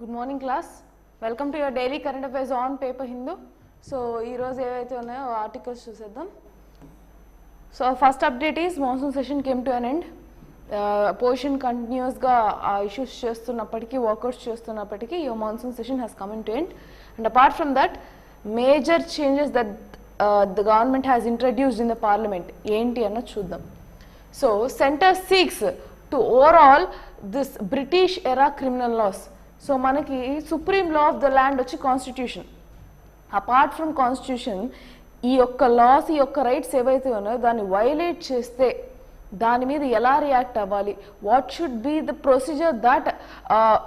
Good morning class. Welcome to your daily current affairs on paper Hindu. So ee roju evaithe unnayo articles chuseddam. So first update is monsoon session came to an end. Opposition continuous ga issues chestunnappadiki workouts chestunnappadiki your monsoon session has come into end, and apart from that major changes that the government has introduced in the parliament enti anna chuddam. So center seeks to overhaul this British era criminal laws. So మనకి supreme law of the land వచ్చి constitution. Apart from constitution ఈ యొక్క loss ఈ యొక్క rights ఏవైతే ఉన్నాయో దాన్ని violate చేస్తే దాని మీద ఎలా రియాక్ట్ అవ్వాలి, what should be the procedure that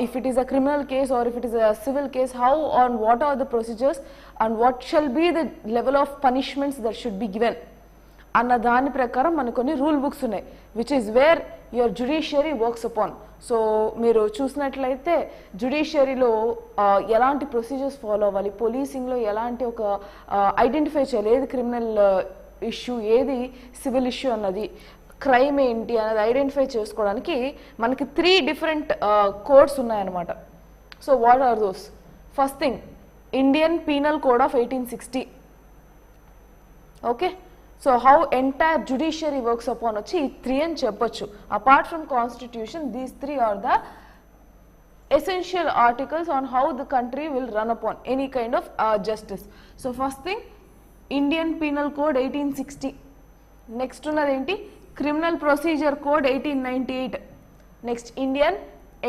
if it is a criminal case or if it is a civil case, how on what are the procedures and what shall be the level of punishments that should be given అన్న దాని ప్రకారం మనకు కొన్ని rule books ఉన్నాయి, which is where your judiciary works upon. So మీరు చూసినట్లయితే జ్యుడిషియరీలో ఎలాంటి procedures follow అవ్వాలి, పోలీసింగ్లో ఎలాంటి ఒక ఐడెంటిఫై చేయాలి, ఏది క్రిమినల్ ఇష్యూ ఏది సివిల్ ఇష్యూ అన్నది, క్రైమ్ ఏంటి అన్నది ఐడెంటిఫై చేసుకోవడానికి మనకి 3 డిఫరెంట్ కోడ్స్ ఉన్నాయన్నమాట. So what are those? First thing Indian penal code of 1860. Okay, so how entire judiciary works upon వచ్చి 3 అని చెప్పొచ్చు. Apart from constitution these 3 are the essential articles on how the country will run upon any kind of justice. So first thing Indian Penal Code 1860. Next ఉన్నది ఏంటి? Criminal procedure code 1898. Next Indian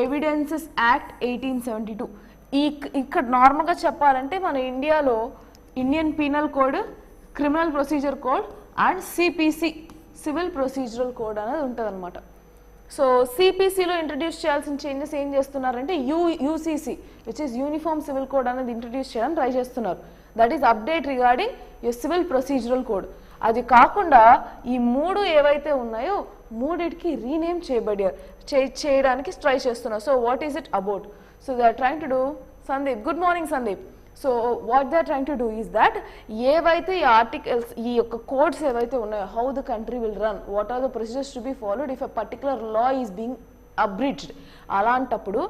evidences act 1872. ఇక్కడ నార్మల్గా చెప్పాలంటే మన ఇండియాలో Indian penal code, criminal procedure code and CPC civil procedural code అనేది ఉంటుంది అనమాట. సో సిపిసిలో ఇంట్రడ్యూస్ చేయాల్సిన చేంజెస్ ఏం చేస్తున్నారంటే UCC which is uniform civil code అనేది ఇంట్రడ్యూస్ చేయడం ట్రై చేస్తున్నారు. That is update regarding your civil procedural code. అది కాకుండా ఈ 3 ఏవైతే ఉన్నాయో మూడిటికి రీనేమ్ చేయడానికి ట్రై చేస్తున్నారు. So what is it about? So they are trying to do. Sandeep, good morning Sandeep. So what they are trying to do is that ఏవైతే ఈ ఆర్టికల్స్ ఈ యొక్క కోడ్స్ ఏవైతే ఉన్నాయో how the country will run, what are the procedures to be followed if a particular law is being abridged, అలాంటప్పుడు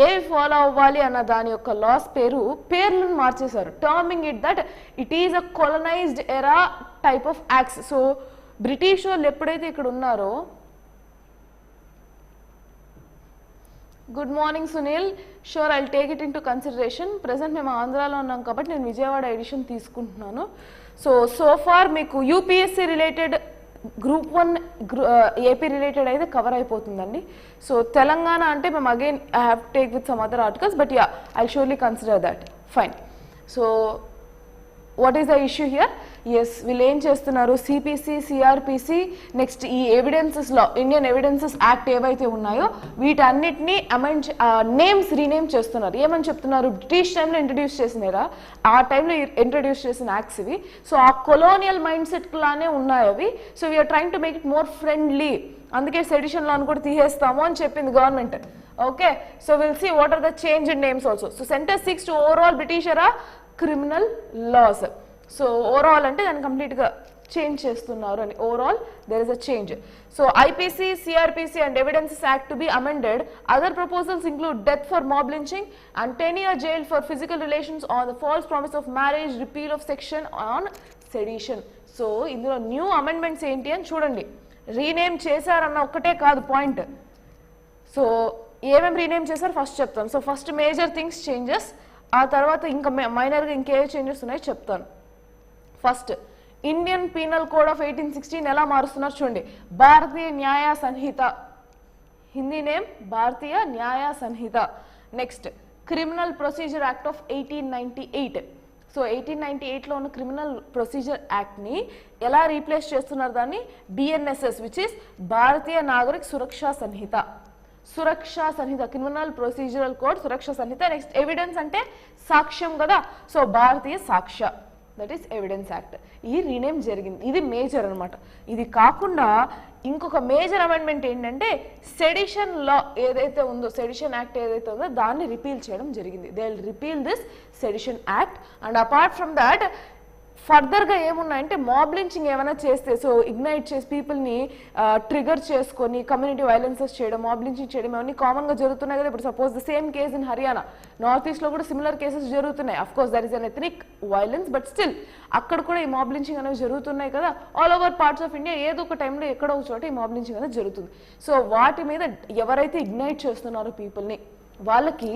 ఏవి follow అవ్వాలి అన్న దాని యొక్క లాస్ పేర్లను మార్చేశారు, terming it that it is a colonized era type of acts. So British వాళ్ళు ఎప్పుడైతే ఇక్కడ ఉన్నారో, good morning Sunil, sure I'll take it into consideration. Present మేము ఆంధ్రాలో ఉన్నాం కాబట్టి నేను విజయవాడ ఎడిషన్ తీసుకుంటున్నాను. సో ఫార్ మీకు UPSC related group 1 AP related అయితే కవర్ అయిపోతుందండి. సో తెలంగాణ అంటే మేము again I have take with some other articles, but yeah I surely consider that. Fine. So what is the issue here? Yes, వీళ్ళు ఏం చేస్తున్నారు, CPC, CrPC, next ఈ evidences law, Indian evidences act ఏవైతే ఉన్నాయో వీటన్నిటిని names rename చేస్తున్నారు. ఏమని చెప్తున్నారు? బ్రిటిష్ టైంలో ఇంట్రడ్యూస్ చేసినారా, ఆ టైంలో ఇంట్రడ్యూస్ చేసిన యాక్ట్స్ ఇవి. సో ఆ కొలోనియల్ మైండ్ సెట్ లానే ఉన్నాయి అవి. So we are trying to make it more friendly. అందుకే సెడిషన్ లాను కూడా తీసేస్తాము అని చెప్పింది government. Okay, so will see what are the change in names also. So centre 6 to overall British era criminal laws. So overall అంటే దాన్ని కంప్లీట్గా change చేస్తున్నారు అని. Overall there is a change. So IPC, CrPC and evidences act to be amended. Other proposals include death for mob lynching and 10 year jail for physical relations on the false promise of marriage, repeal of section on sedition. So ఇందులో new amendments ఏంటి అని చూడండి. Rename చేశారన్న ఒక్కటే కాదు point. So ఏమేమి rename చేశారు first చెప్తాను. So first major things changes, ఆ తర్వాత ఇంకా మైనర్గా ఇంకే చేంజెస్ ఉన్నాయో చెప్తాను. First Indian penal code of 1816 ఎలా మారుస్తున్నారు చూడండి. భారతీయ న్యాయ సంహిత, Hindi name Bharatiya Nyaya Sanhita. Next criminal procedure act of 1898. So 1898లో ఉన్న క్రిమినల్ ప్రొసీజర్ యాక్ట్ని ఎలా రీప్లేస్ చేస్తున్నారు? దాన్ని BNSS which is Bharatiya Nagarik Suraksha Samhita. Suraksha Samhita, criminal procedural code Suraksha Samhita. Next evidence అంటే సాక్ష్యం కదా, so Bharatiya Sakshya, that is evidence act. ఈ rename జరిగింది. ఇది మేజర్ అనమాట. ఇది కాకుండా ఇంకొక మేజర్ అమెండ్మెంట్ ఏంటంటే సెడిషన్ లా ఏదైతే ఉందో, సెడిషన్ యాక్ట్ ఏదైతే ఉందో దాన్ని రిపీల్ చేయడం జరిగింది. They will repeal this sedition act. And apart from that ఫర్దర్గా ఏమున్నాయంటే మాబ్ లించింగ్ ఏమైనా చేస్తే, సో ఇగ్నైట్ చేసి పీపుల్ని ట్రిగర్ చేసుకొని కమ్యూనిటీ వైలెన్సెస్ చేయడం, మాబ్ లించింగ్ చేయడం ఇవన్నీ కామన్గా జరుగుతున్నాయి కదా. ఇప్పుడు suppose the same case in Haryana, north ఈస్ట్లో కూడా సిమిలర్ కేసెస్ జరుగుతున్నాయి. Of course there is an ethnic violence, but still అక్కడ కూడా ఈ మాబ్ లించింగ్ అనేవి జరుగుతున్నాయి కదా. All over parts of India ఏదో ఒక టైంలో ఎక్కడో ఒక చోట ఈ మాబ్ లించింగ్ అనేది జరుగుతుంది. సో వాటి మీద ఎవరైతే ఇగ్నైట్ చేస్తున్నారో పీపుల్ని, వాళ్ళకి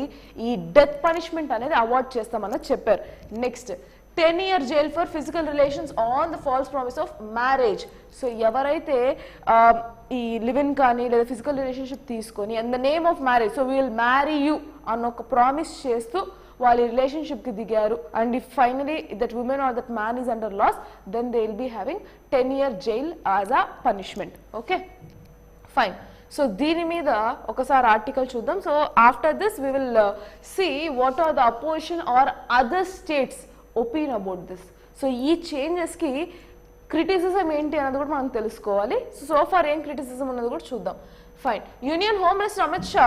ఈ డెత్ పనిష్మెంట్ అనేది అవార్డ్ చేస్తామని చెప్పారు. Next 10 year jail for physical relations on the false promise of marriage. So ఎవరైతే ఈ లివ్ ఇన్ కానీ లేదా ఫిజికల్ రిలేషన్షిప్ తీసుకొని in the name of marriage, so will marry you అన్న ఒక ప్రామిస్ చేస్తూ వాళ్ళ రిలేషన్షిప్కి దిగారు, and if finally that women or that man is under laws, then they will be having 10 year jail as a punishment. Okay fine. So దీని మీద ఒకసారి article చూద్దాం. So after this we will see what are the opposition are other states opinion about this. So ఈ చేంజెస్కి criticism ఏంటి అన్నది కూడా మనం తెలుసుకోవాలి. సో ఫార్ ఏం క్రిటిసిజం ఉన్నది కూడా చూద్దాం. Fine. Union home minister Amit Shah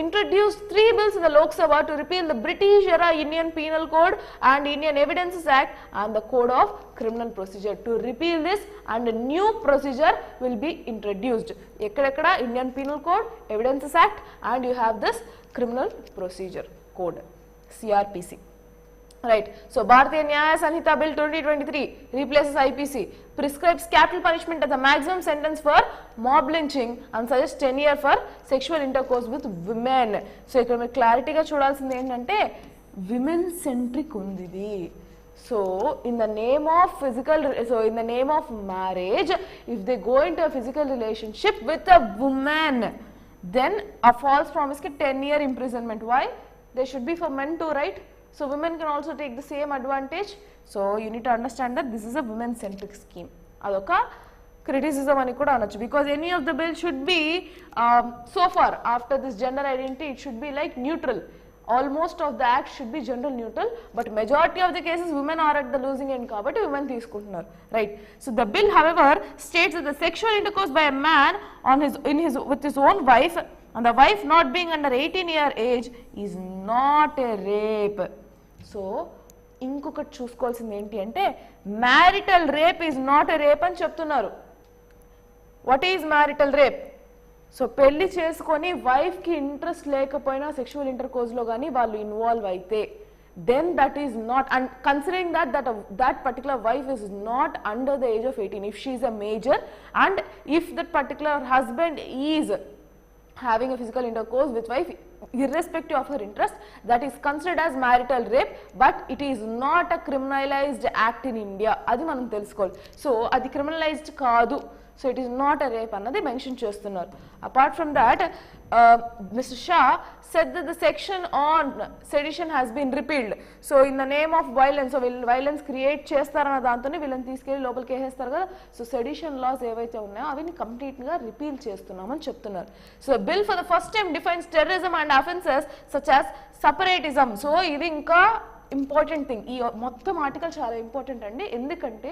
introduced 3 bills in the Lok Sabha to repeal the British era Indian Penal Code and Indian Evidences Act and the Code of Criminal Procedure. To repeal this and a new procedure will be introduced. Ekkada Indian Penal Code, Evidences Act, and you have this Criminal Procedure Code, CRPC. Right. So Bharatiya Nyaya Sanhita Bill 2023 replaces IPC, prescribes capital punishment as a maximum sentence for mob lynching and suggests 10 years for sexual intercourse with women. So ఇక్కడ మీరు క్లారిటీగా చూడాల్సింది ఏంటంటే women centric ఉంది ఇది. So in the name of marriage, if they go into a physical relationship with a woman, then a false promise ki 10 year imprisonment. Why? They should be for men too, right? So women can also take the same advantage. So you need to understand that this is a women centric scheme. Adoka criticism ani kuda anachu, because any of the bill should be so far after this gender identity it should be like neutral. Almost of the act should be gender neutral, but majority of the cases women are at the losing end kabatti women తీసుకుంటున్నారు, right? So the bill however states that the sexual intercourse by a man with his own wife and the wife not being under 18 year age is not a rape. So ఇంకొకటి చూసుకోవాల్సింది ఏంటి అంటే marital rape is not a rape అని చెప్తున్నారు. What is marital rape? So పెళ్లి చేసుకొని వైఫ్కి interest లేకపోయినా సెక్షువల్ ఇంటర్కోర్స్లో కానీ వాళ్ళు ఇన్వాల్వ్ అయితే then that is not, and considering that particular wife is not under the age of 18, if she is a major and if that particular husband is having a physical intercourse with wife irrespective of her interest, that is considered as marital rape, but it is not a criminalized act in India. Adi manam telusukovali. So adi criminalized kaadu, so it is not a rape annadi mention chestunnaru. Apart from that, Mr. Shah said that the section on sedition has been repealed. So in the name of violence, so violence create chestarana dantone villan తీసుకెళ్ళి లోపలికి వేసేస్తారు కదా. So sedition loss ఏవైతే ఉన్నాయో అవిని complete గా repeal చేస్తున్నామని చెప్తున్నారు. So bill for the first time defines terrorism and offences such as separatism. So ఇది ఇంకా ఇంపార్టెంట్ థింగ్. ఈ మొత్తం ఆర్టికల్ చాలా ఇంపార్టెంట్ అండి, ఎందుకంటే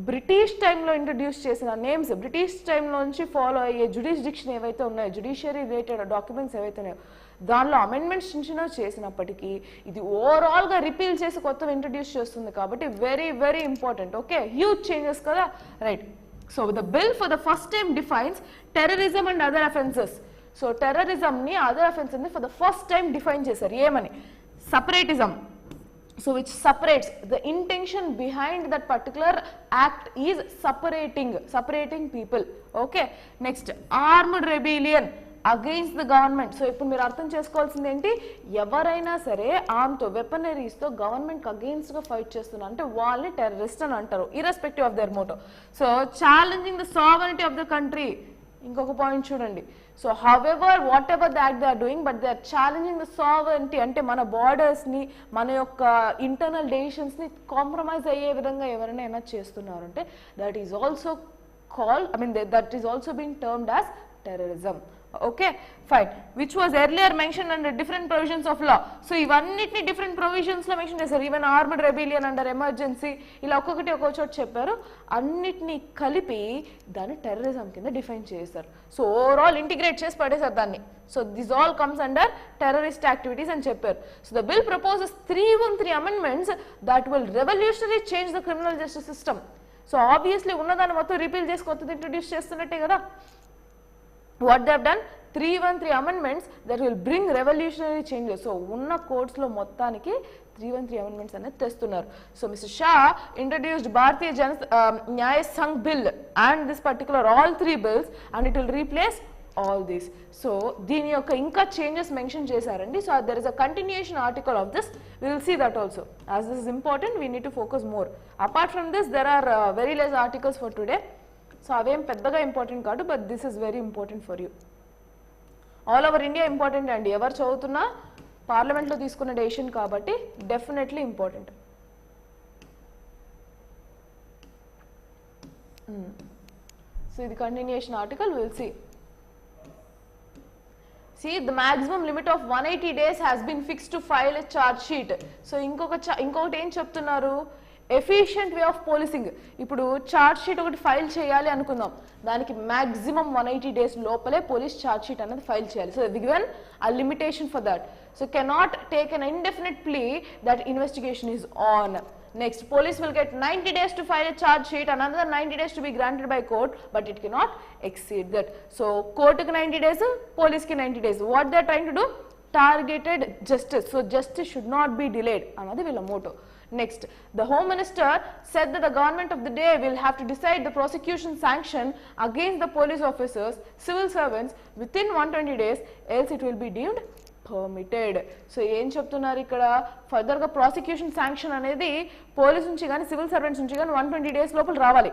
బ్రిటిష్ టైంలో ఇంట్రడ్యూస్ చేసిన నేమ్స్, బ్రిటిష్ టైంలోంచి ఫాలో అయ్యే జుడిస్డిక్షన్ ఏవైతే ఉన్నాయో, జుడిషియరీ రిలేటెడ్ డాక్యుమెంట్స్ ఏవైతే ఉన్నాయో దానిలో అమెండ్మెంట్స్ చిన్న చేసినప్పటికీ ఇది ఓవరాల్గా రిపీల్ చేసి కొత్తగా ఇంట్రడ్యూస్ చేస్తుంది కాబట్టి very very important. Okay, huge changes కదా, right. So the bill for the first time defines terrorism and other offences. So టెర్రరిజంని అదర్ అఫెన్సెస్ని for the first time define చేశారు. ఏమని? Separatism. So which separates, the intention behind that particular act is separating people. Okay, next armed rebellion against the government. So ఇప్పుడు మీరు అర్థం చేసుకోవాల్సింది ఏంటి, ఎవరైనా సరే ఆర్మ్తో వెపనరీస్తో గవర్నమెంట్కి అగెయిన్స్ట్గా ఫైట్ చేస్తున్నారు అంటే వాళ్ళని టెర్రరిస్ట్ అని అంటారు, irrespective of their motto. So challenging the sovereignty of the country. ఇంకొక పాయింట్ చూడండి. So however what ever that they are doing, but they are challenging the sovereignty, అంటే మన బార్డర్స్ని మన యొక్క ఇంటర్నల్ డెసిషన్స్ని కాంప్రమైజ్ అయ్యే విధంగా ఎవరైనా చేస్తున్నారు అంటే that is also called, that is also being termed as terrorism. Okay, fine, which was earlier mentioned under different provisions of law. So ఇవన్నిటిని డిఫరెంట్ ప్రొవిజన్స్ లో మెన్షన్ చేశారు. Even armed rebellion under emergency ఇలా ఒక్కొక్కటి ఒక్కొక్క చోట చెప్పారు. అన్నిటినీ కలిపి దాన్ని టెర్రరిజం కింద డిఫైన్ చేశారు. సో ఓవరాల్ ఇంటిగ్రేట్ చేసి పడేశారు దాన్ని. So this all comes under terrorist activities అని చెప్పారు. So the bill proposes 313 amendments that will revolutionary change the criminal justice system. So obviously ఉన్నదాన్ని మొత్తం రిపీల్ చేసి కొత్తది ఇంట్రొడ్యూస్ చేస్తున్నట్టే కదా. What they have done, 313 amendments that will bring revolutionary changes. So ఉన్న codes లో మొత్తానికి 313 amendments అనేది తెస్తున్నారు. సో మిస్టర్ షా introduced భారతీయ జన న్యాయ Sangh bill and this particular all 3 bills and it will replace all these. So దీని యొక్క ఇంకా చేంజెస్ మెన్షన్ చేశారండి. So there is a continuation article of this. We will see that also. As this is important, we need to focus more. Apart from this, there are very less articles for today. So అవేం పెద్దగా important కాదు, but this is very important for you. All over India important అండి, ఎవరు చదువుతున్నా పార్లమెంట్లో తీసుకున్న decision కాబట్టి definitely important. So ఇది continuation article, will see. See, the maximum limit of 180 days has been fixed to file a charge sheet. So ఇంకొకటి ఏం చెప్తున్నారు, ఎఫిషియంట్ వే ఆఫ్ పోలీసింగ్. ఇప్పుడు ఛార్జ్ షీట్ ఒకటి ఫైల్ చేయాలి అనుకుందాం, దానికి మ్యాక్సిమం 180 days లోపలే పోలీస్ ఛార్జ్ షీట్ అనేది ఫైల్ చేయాలి. So given a limitation for that. So cannot take an indefinite plea that investigation is on. Next, police will get 90 days to file a charge sheet, another 90 days to be granted by court, but it cannot exceed that. So court ki 90 days, police ki 90 days. What they are trying to do? Targeted justice. So justice should not be delayed. Another villa motto. Next, the Home Minister said that the government of the day will have to decide the prosecution sanction against the police officers, civil servants within 120 days, else it will be deemed permitted. So ఏం చెప్తున్నారు ఇక్కడ, further గా prosecution sanction అనేది police నుంచి కానీ civil servants నుంచి కానీ 120 days లోపల రావాలి.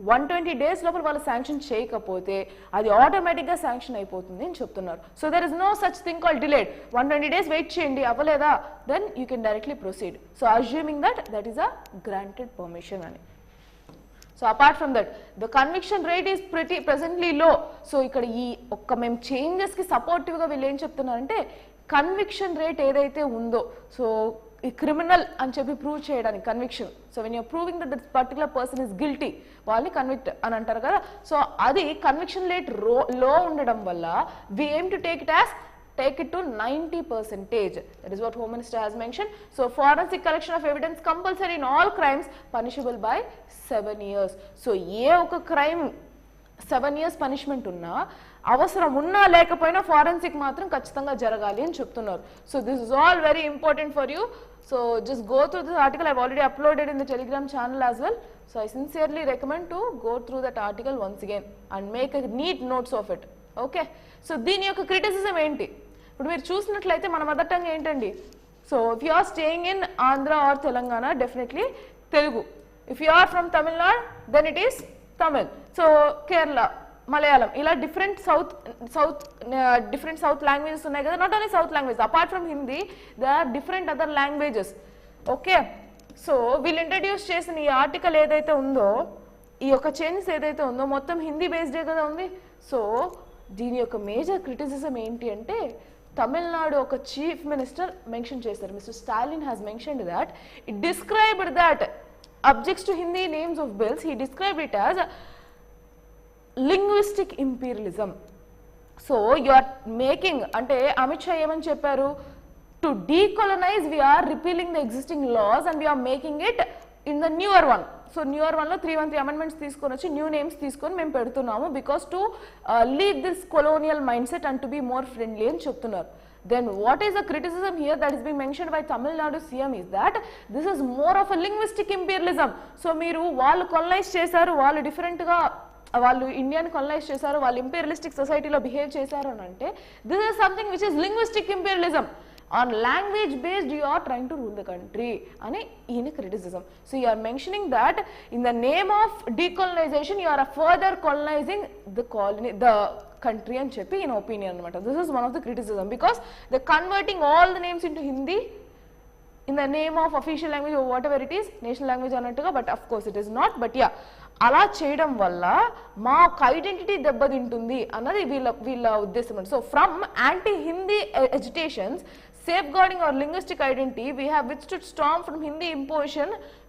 120 days లోపల వాళ్ళు శాంక్షన్ చేయకపోతే అది ఆటోమేటిక్గా శాంక్షన్ అయిపోతుంది అని చెప్తున్నారు. So there is no such thing call delayed. 120 days wait చేయండి, అవ్వలేదా then you can directly proceed. So assuming that is a granted permission అని. So apart from that the conviction rate is presently low. So ఇక్కడ ఈ ఒక్క మేము చేంజెస్కి సపోర్టివ్గా వీళ్ళు ఏం చెప్తున్నారంటే, కన్విక్షన్ రేట్ ఏదైతే ఉందో, సో ఈ క్రిమినల్ అని చెప్పి ప్రూవ్ చేయడానికి conviction. So when you're proving that this particular person is guilty, వాళ్ళని కన్విక్ట్ అని అంటారు కదా. సో అది కన్విక్షన్ రేట్ లో ఉండడం వల్ల we aim to take it to 90%. That is what Home Minister has mentioned. So forensic collection of evidence compulsory in all crimes, punishable by 7 years. So ఏ ఒక crime 7 years punishment ఉన్నా, అవసరం ఉన్నా లేకపోయినా forensic మాత్రం ఖచ్చితంగా జరగాలి అని చెప్తున్నారు. So this is all very important for you. So just go through this article. I've already uploaded in the Telegram channel as well. So I sincerely recommend to go through that article once again and make a neat notes of it. Okay. So దీని యొక్క criticism ఏంటి, ఇప్పుడు మీరు చూసినట్లయితే మన mother tongue ఏంటండి. So if you are staying in Andhra or Telangana, definitely Telugu. If you are from Tamil Nadu, then it is Tamil. So Kerala, Malayalam, ఇలా different south languages ఉన్నాయి కదా. Not only south language, apart from Hindi they are different other languages. Okay. So వీళ్ళు introduce చేసిన ఈ article ఏదైతే ఉందో, ఈ యొక్క చేంజెస్ ఏదైతే ఉందో మొత్తం హిందీ బేస్డే కదా ఉంది. సో దీని యొక్క మేజర్ క్రిటిసిజం ఏంటి అంటే, తమిళనాడు ఒక చీఫ్ మినిస్టర్ మెన్షన్ చేశారు, mister Stalin has mentioned that it described that objects to Hindi names of bills, he described it as linguistic imperialism. So you are making, అంటే అమిత్ షా ఏమని చెప్పారు, to డీకొలనైజ్ we are repealing the existing laws and we are making it in the newer one. So newer వన్లో 313 amendments తీసుకొని వచ్చి new names తీసుకొని మేము పెడుతున్నాము, because to lead this colonial mind set and to be more friendly అని చెప్తున్నారు. Then what is the criticism here that is being mentioned by Tamil Nadu CM is that this is more of a linguistic imperialism. So మీరు వాళ్ళు కొలనైజ్ చేశారు, వాళ్ళు డిఫరెంట్గా వాళ్ళు ఇండియాని కొలనైజ్ చేశారు, వాళ్ళు ఇంపీరియలిస్టిక్ సొసైటీలో బిహేవ్ చేశారు అని అంటే, this is something which is linguistic imperialism. On language based you are trying to rule the country అని ఈయన criticism. So you are mentioning that in the name of decolonization you are further colonizing the country అని చెప్పి ఈయన opinion అనమాట. This is one of the criticism, because the converting all the names into Hindi in the name of official language whatever it is, national language అన్నట్టుగా. But of course it is not. But yeah, అలా చేయడం వల్ల మా identity దెబ్బతింటుంది అన్నది వీళ్ళ ఉద్దేశం. So from anti Hindi agitations, safeguarding our linguistic identity, we have withstood storm from Hindi imposition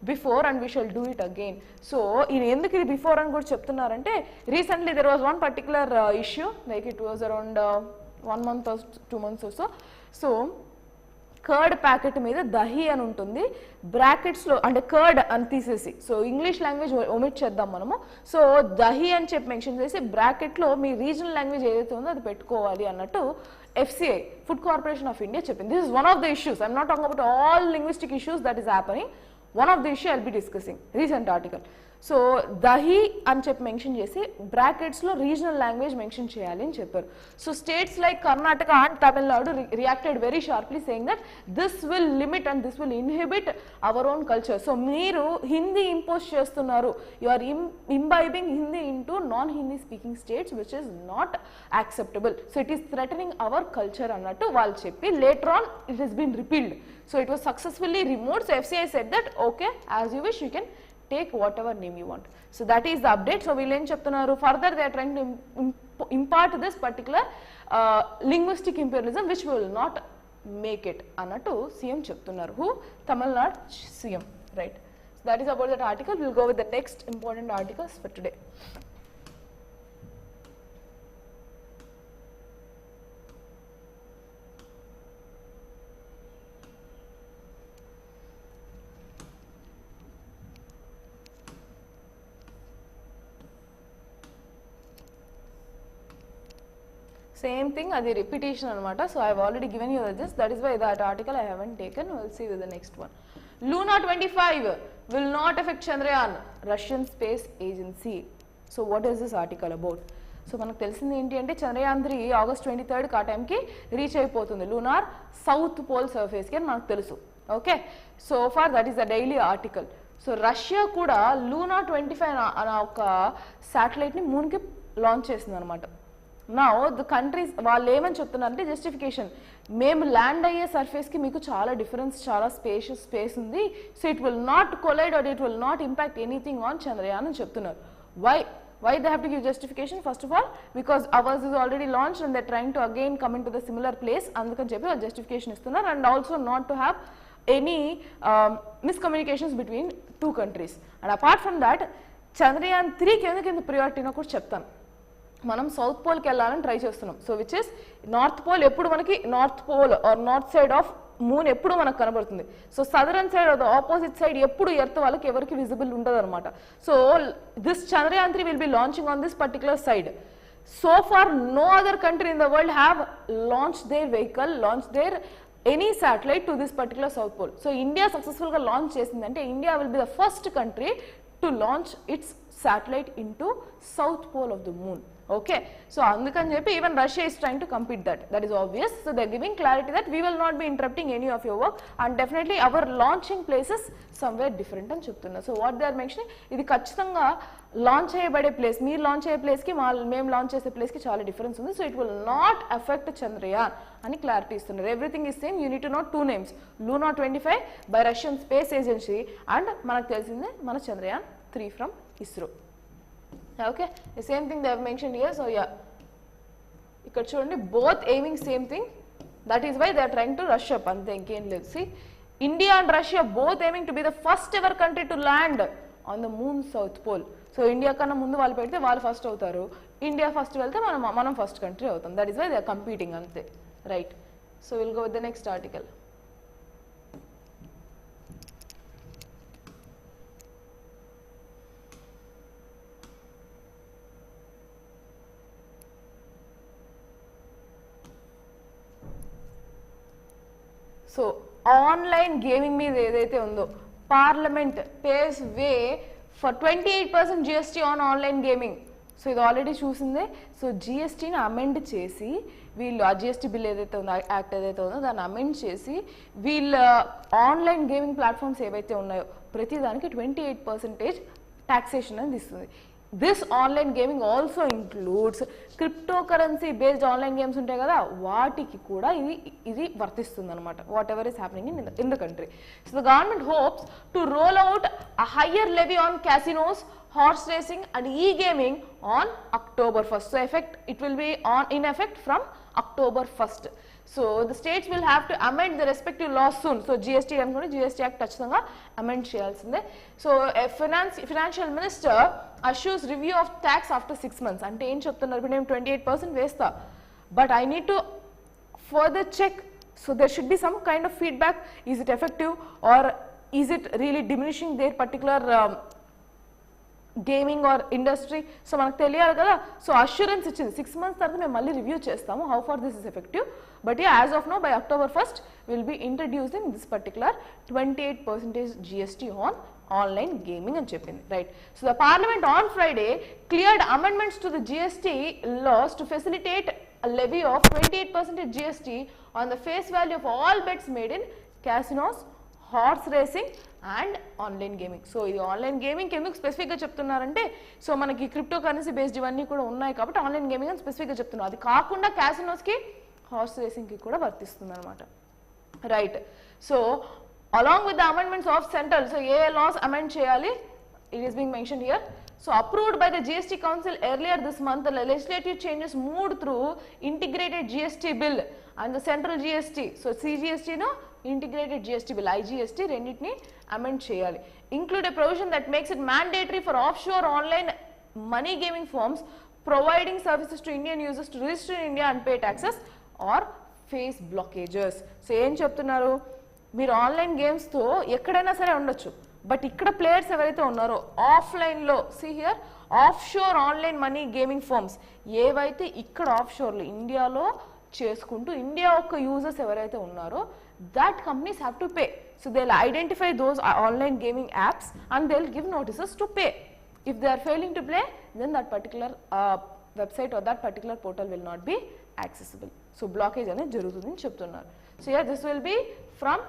before and we shall do it again. So in ఎందుకు ఇది బిఫోర్ అని కూడా చెప్తున్నారంటే, recently there was one particular issue, like it was around 1 month or 2 months or so. So curd packet మీద దహి అని ఉంటుంది, బ్రాకెట్స్లో అంటే curd అని తీసేసి, సో ఇంగ్లీష్ లాంగ్వేజ్ ఒమిట్ చేద్దాం మనము. సో దహి అని చెప్పి మెన్షన్ చేసి బ్రాకెట్లో మీ రీజనల్ లాంగ్వేజ్ ఏదైతే ఉందో అది పెట్టుకోవాలి అన్నట్టు FCI, food corporation of India చెప్పింది. This is one of the issues. I'm not talking about all linguistic issues that is happening. One of the issue I'll be discussing recent article. So dahi అని చెప్పి mention చేసి బ్రాకెట్స్లో regional language mention చేయాలి అని చెప్పారు. So states like Karnataka and Tamil Nadu reacted very sharply saying that this will limit and this will inhibit our own culture. So మీరు Hindi impose చేస్తున్నారు, you are imbibing Hindi into non Hindi speaking states which is not acceptable. So it is threatening our culture అన్నట్టు వాళ్ళు చెప్పి later on it has been repealed. So it was successfully removed. So FCI said that okay, as you wish you can take whatever name you want. So that is the update. So we'll cheptunnaru further they are trying to impart this particular linguistic imperialism which will not make it anatu CM cheptunnaru. Who? Tamil Nadu CM, right? So that is about that article. We'll go with the next important articles for today. Same thing, అది repetition అనమాట. So I have already given you this. That is why that article I haven't taken. We'll see with the next one. Luna 25 will not affect Chandrayaan, Russian Space Agency. So what is this article about? So మనకు తెలిసింది ఏంటి అంటే Chandrayaan 3 August 23 ఆ టైంకి reach అయిపోతుంది lunar south pole సర్ఫేస్కి అని మనకు తెలుసు. Okay, so far that is the daily article. So Russia కూడా లూనా 25 అనే ఒక శాటిలైట్ని మూన్కి లాంచ్ చేసింది అనమాట. నౌ ద కంట్రీస్ వాళ్ళు ఏమని చెప్తున్నారంటే జస్టిఫికేషన్, మేము ల్యాండ్ అయ్యే సర్ఫేస్కి మీకు చాలా డిఫరెన్స్, చాలా స్పేస్ ఉంది. So it will not collide or it will not impact anything on Chandrayaan అని చెప్తున్నారు. Why they have to give justification? First of all, because ours is already launched and they're trying to again come into the similar place. అందుకని చెప్పి వాళ్ళు justification ఇస్తున్నారు. And also not to have any miscommunications between two countries. And apart from that, Chandrayaan 3కి ఎందుకు ప్రియారిటీనో కూడా చెప్తాను. మనం south పోల్కి వెళ్ళాలని ట్రై చేస్తున్నాం. So which is north pole ఎప్పుడు మనకి north pole or north side of moon ఎప్పుడు మనకు కనబడుతుంది. So southern side or the opposite side ఎప్పుడు ఎర్త్ వాళ్ళకి ఎవరికి విజిబుల్ ఉండదు అనమాట. So this Chandrayaan 3 will be launching on this particular side. So far no other country in the world have launch their vehicle, launch their any satellite to this particular south pole. So India సక్సెస్ఫుల్గా launch చేసిందంటే India will be the first country to launch it's satellite into south pole of the moon. Okay, so andukani cheppi even Russia is trying to compete that is obvious. So they are giving clarity that we will not be interrupting any of your work and definitely our launching places somewhere different అని చెప్తున్నారు. So what they are mentioning, ఇది ఖచ్చితంగా launch చేయబడే place, మీరు launch అయ్యే ప్లేస్కి మేము launch చేసే ప్లేస్కి చాలా డిఫరెన్స్ ఉంది. So it will not effect Chandrayaan అని క్లారిటీ ఇస్తున్నారు. Everything is same, you need to note 2 names, Luna 25 by Russian Space Agency and మనకు తెలిసిందే మన Chandrayaan 3 from ISRO. Okay, the same thing they have mentioned here. So yeah, ikkada chudandi, both aiming same thing. That is why they are trying to rush up ante inkem ledhu. See, India and Russia both aiming to be the first ever country to land on the moon south pole. So India kanna mundu vallu pedithe vallu first avutaru, India first velte manam first country avutam. That is why they are competing ante, right? So we'll go with the next article. So online gaming మీద ఏదైతే ఉందో, parliament paves way for 28% GST on online gaming. So ఇది already చూసిందే. సో జిఎస్టీని amend చేసి వీళ్ళు ఆ జిఎస్టీ బిల్ ఏదైతే ఉందో, యాక్ట్ ఏదైతే ఉందో దాన్ని అమెండ్ చేసి వీళ్ళ ఆన్లైన్ గేమింగ్ ప్లాట్ఫామ్స్ ఏవైతే ఉన్నాయో ప్రతి దానికి 28% taxation అనేది ఇస్తుంది. This online gaming also includes cryptocurrency based online games ఉంటాయి కదా, వాటికి కూడా ఇది వర్తిస్తుంది అనమాట. What ever is happening in the country. So the government hopes to roll out a higher levy on casinos, horse racing and e-gaming on October 1st. So it will be in effect from October 1st. So the states will have to amend the respective laws soon. So GST అనుకోండి, GST Act ఖచ్చితంగా amend చేయాల్సిందే. So financial minister assures review of tax after 6 months. అంటే ఏం చెప్తున్నారు, ఇప్పుడు నేను 28% వేస్తా, but I need to further check. So there should be some kind of feedback. Is it effective or is it really diminishing their particular gaming or industry? So మనకు తెలియాలి కదా. So assurance ఇచ్చింది 6 months తర్వాత మేము మళ్ళీ review చేస్తాము how far this is effective. But as of no by October 1st will be introducing this particular 28% GST on online gaming అని చెప్పింది, right. So the parliament on Friday cleared amendments to the GST laws to facilitate a levy of 28% GST on the face value of all bets made in casinos, horse racing and online gaming. So ఇది online gaming ఎందుకు స్పెసిఫిక్గా చెప్తున్నారంటే, so మనకి crypto currency based ఇవన్నీ కూడా ఉన్నాయి కాబట్టి online gaming అని స్పెసిఫిక్గా చెప్తున్నారు. అది కాకుండా క్యాసినోస్కి, హార్స్ రేసింగ్కి కూడా వర్తిస్తుంది అనమాట, right. So along with the amendments of central, so ఏ లాస్ అమెండ్ చేయాలి, it is being mentioned here. So approved by the GST Council earlier this month, the legislative changes moved through integrated GST bill and the central GST. So CGST no integrated GST bill IGST రెండింటిని amend చేయాలి. Include a provision that makes it mandatory for offshore online money gaming firms providing services to Indian users to register in India and pay taxes or face blockages. So ఏం చెప్తున్నారు, మీరు online గేమ్స్తో ఎక్కడైనా సరే ఉండొచ్చు, but ఇక్కడ players ఎవరైతే ఉన్నారో ఆఫ్లైన్లో, see here off shore online money gaming firms ఏవైతే ఇక్కడ ఆఫ్ షోర్లో ఇండియాలో చేసుకుంటూ ఇండియా యొక్క యూజర్స్ ఎవరైతే ఉన్నారో that companies have to pay. So they will identify those online gaming apps and they will give notices to pay. If they are failing to play then that particular website or that particular portal will not be accessible. So blockage అనేది జరుగుతుందని చెప్తున్నారు. So here this will be from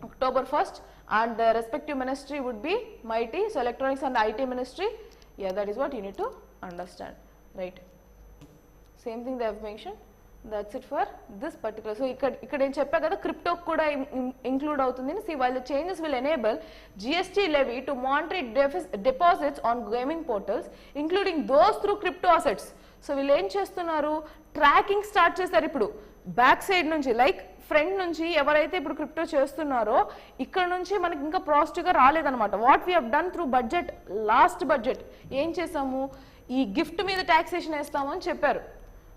October 1st and the respective ministry would be MIT, so electronics and IT ministry. Yeah, that is what you need to understand, right. Same thing they have mentioned. That's it for this particular. So ikkada em cheppa kada crypto kuda include avutundini. See, while the changes will enable GST levy to monitor deposits on gaming portals including those through crypto assets. So వీళ్ళు ఏం చేస్తున్నారు, tracking start చేస్తారు ఇప్పుడు back side నుంచి, like front నుంచి ఎవరైతే ఇప్పుడు crypto చేస్తున్నారో ఇక్కడ నుంచి మనకి ఇంకా పాజిటివ్గా రాలేదన్నమాట. What we have done through budget, last budget ఏం చేసాము, ఈ గిఫ్ట్ మీద ట్యాక్సేషన్ వేస్తాము అని చెప్పారు,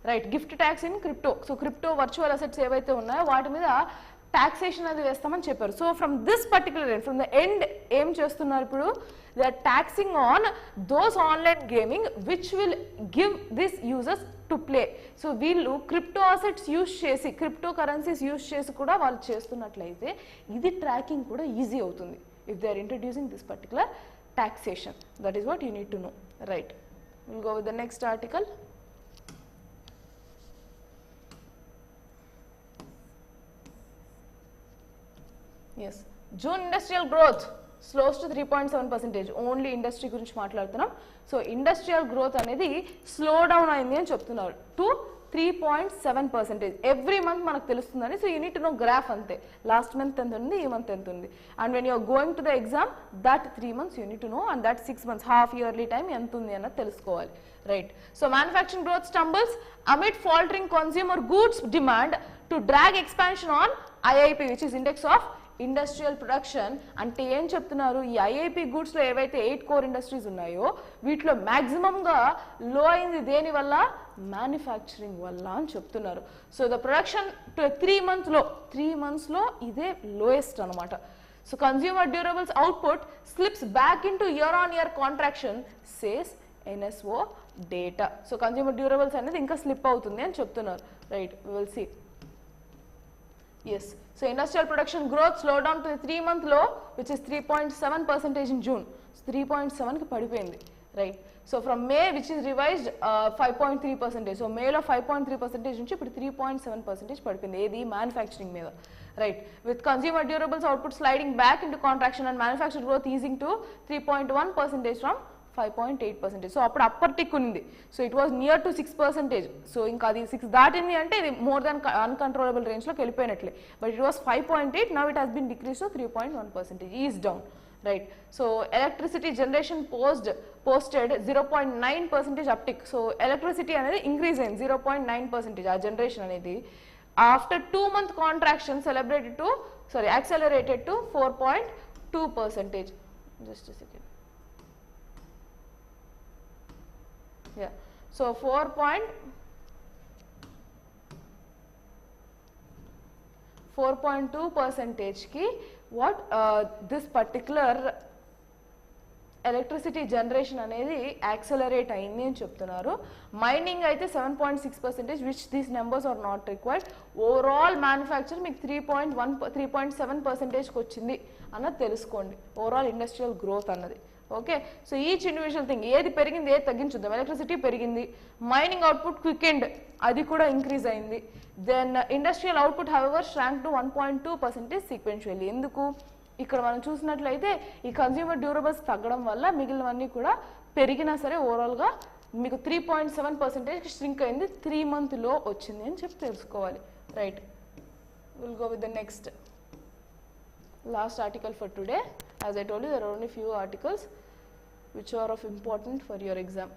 right. Gift tax in crypto. So crypto virtual assets ఏవైతే ఉన్నాయో వాటి మీద ట్యాక్సేషన్ అది వేస్తామని చెప్పారు. So from this particular end, from the end ఏం చేస్తున్నారు ఇప్పుడు, they are taxing on those online gaming which will give this users to play. So వీళ్ళు క్రిప్టో అసెట్స్ యూజ్ చేసి, క్రిప్టో కరెన్సీస్ యూజ్ చేసి కూడా వాళ్ళు చేస్తున్నట్లయితే ఇది ట్రాకింగ్ కూడా ఈజీ అవుతుంది if they are introducing this particular taxation. That is what you need to know, right. Will go with the next article. Yes, June industrial growth slows to 3.7%. Only industry గురించి మాట్లాడుతున్నాం. So industrial growth అనేది slow down అయింది అని చెప్తున్నారు to 3.7%. Every month మనకు తెలుస్తుందని. So you need to know graph అంతే, last month ఎంత ఉంది, ఈ మంత్ ఎంత ఉంది. And when you're going to the exam that 3 months you need to know, and that 6 months, half yearly time ఎంత ఉంది అన్నది తెలుసుకోవాలి, right. So manufacturing growth stumbles amid faltering consumer goods demand to drag expansion on IIP which is index of industrial production. అంటే ఏం చెప్తున్నారు, ఈ IIP గూడ్స్లో ఏవైతే 8 core industries ఉన్నాయో వీటిలో మ్యాక్సిమంగా లో అయింది దేని వల్ల, మ్యానుఫ్యాక్చరింగ్ వల్ల అని చెప్తున్నారు. సో ద ప్రొడక్షన్ 3 monthsలో ఇదే లోయెస్ట్ అనమాట. So consumer durables output slips back into year on year contraction says NSO data. So consumer durables అనేది ఇంకా స్లిప్ అవుతుంది అని చెప్తున్నారు, right. Will see. Yes, so industrial production growth slowed down to the 3-month low which is 3.7% in June. So 3.7 ki padipindi, right. So from May which is revised 5.3%. So May lo 5.3% nunchi ippudu 3.7% padipindi edi manufacturing meeda, right. With consumer durables output sliding back into contraction and manufacturing growth easing to 3.1% from 5.8%. So అప్పుడు upper tick ఉంది. So it was near to 6%. So ఇంకా అది 6 దాటింది అంటే ఇది more than uncontrollable రేంజ్లోకి వెళ్ళిపోయినట్లే. But it was 5.8, now it has been decrease to 3.1%, is down, right. So electricity generation posted 0.9% uptick. So electricity అనేది ఇంక్రీజ్ అయింది 0.9%, ఆ జనరేషన్ అనేది after 2 month contraction accelerated to 4.2%. Just a second. Yeah, so 4.2% కి what this particular electricity generation అనేది accelerate అయింది అని చెప్తున్నారు. Mining అయితే 7.6%, which these numbers are not required. Overall manufacture మీకు 3.7%కి వచ్చింది అన్నది తెలుసుకోండి, ఓవరాల్ ఇండస్ట్రియల్ గ్రోత్ అన్నది. Okay, so each individual thing ఏది పెరిగింది ఏది తగ్గించుద్దాం. ఎలక్ట్రిసిటీ పెరిగింది, మైనింగ్ అవుట్పుట్ క్వికెండ్ అది కూడా ఇంక్రీజ్ అయింది. Then industrial output however shrank to 1.2% sequentially. ఎందుకు? ఇక్కడ మనం చూసినట్లయితే ఈ కన్స్యూమర్ డ్యూరబుల్స్ తగ్గడం వల్ల మిగిలినవన్నీ కూడా పెరిగినా సరే ఓవరాల్గా మీకు 3.7% ష్రింక్ అయింది, 3 monthలో వచ్చింది అని చెప్పి తెలుసుకోవాలి. Right, will go with the next last article for today. As I told you, there are only few articles which are of important for your exam.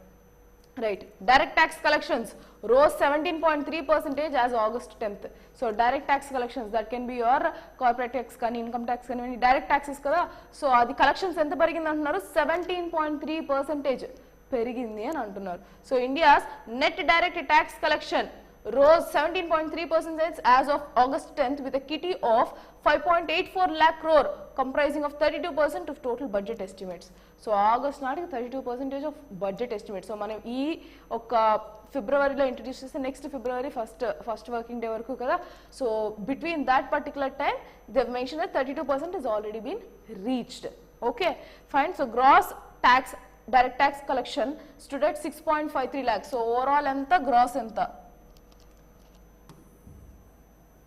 Right, direct tax collections rose 17.3% as August 10th. So direct tax collections, that can be your corporate tax kani, income tax kani, direct taxes kada. So adi collections enta perigindi antunnaru, 17.3% perigindi ani antunnaru. So India's net direct tax collection rose 17.3% as of August 10th with a kitty of 5.84 lakh crore, comprising of 32% of total budget estimates. So August నాటికి 32% of budget estimates. So మనం ఈ ఒక ఫిబ్రవరిలో introduce చేస్తే next February first working day వరకు కదా. So between that particular time they mention that 32% has already been reached. Okay, fine. So gross tax, direct tax collection stood at 6.53 lakhs. So overall ఎంత, gross ఎంత?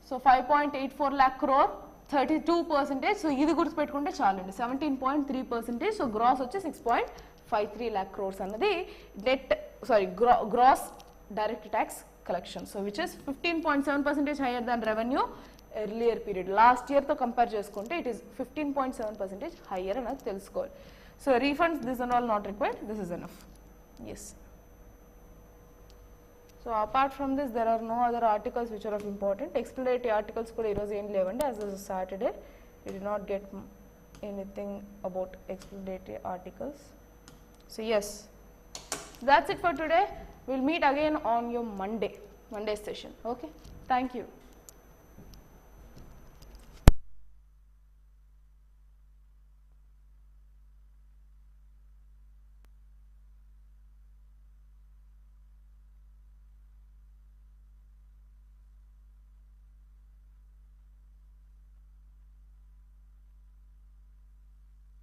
So 5.84 lakh crore, 32%. So ఇది గుర్తుపెట్టుకుంటే చాలండి, 17.3%. So gross వచ్చి 6.53 lakh crores అన్నది gross direct tax collection. So which is 15.7% higher than revenue earlier period. Last ఇయర్తో compare చేసుకుంటే it is 15.7% higher అన్నది తెలుసుకోవాలి. So refunds this and all not required, this is enough. Yes. So apart from this, there are no other articles which are of important. Explanatory articles kuda ee roju em levandi, as this is Saturday. You did not get anything about explanatory articles. So yes, that's it for today. We'll meet again on your Monday session. Okay, thank you.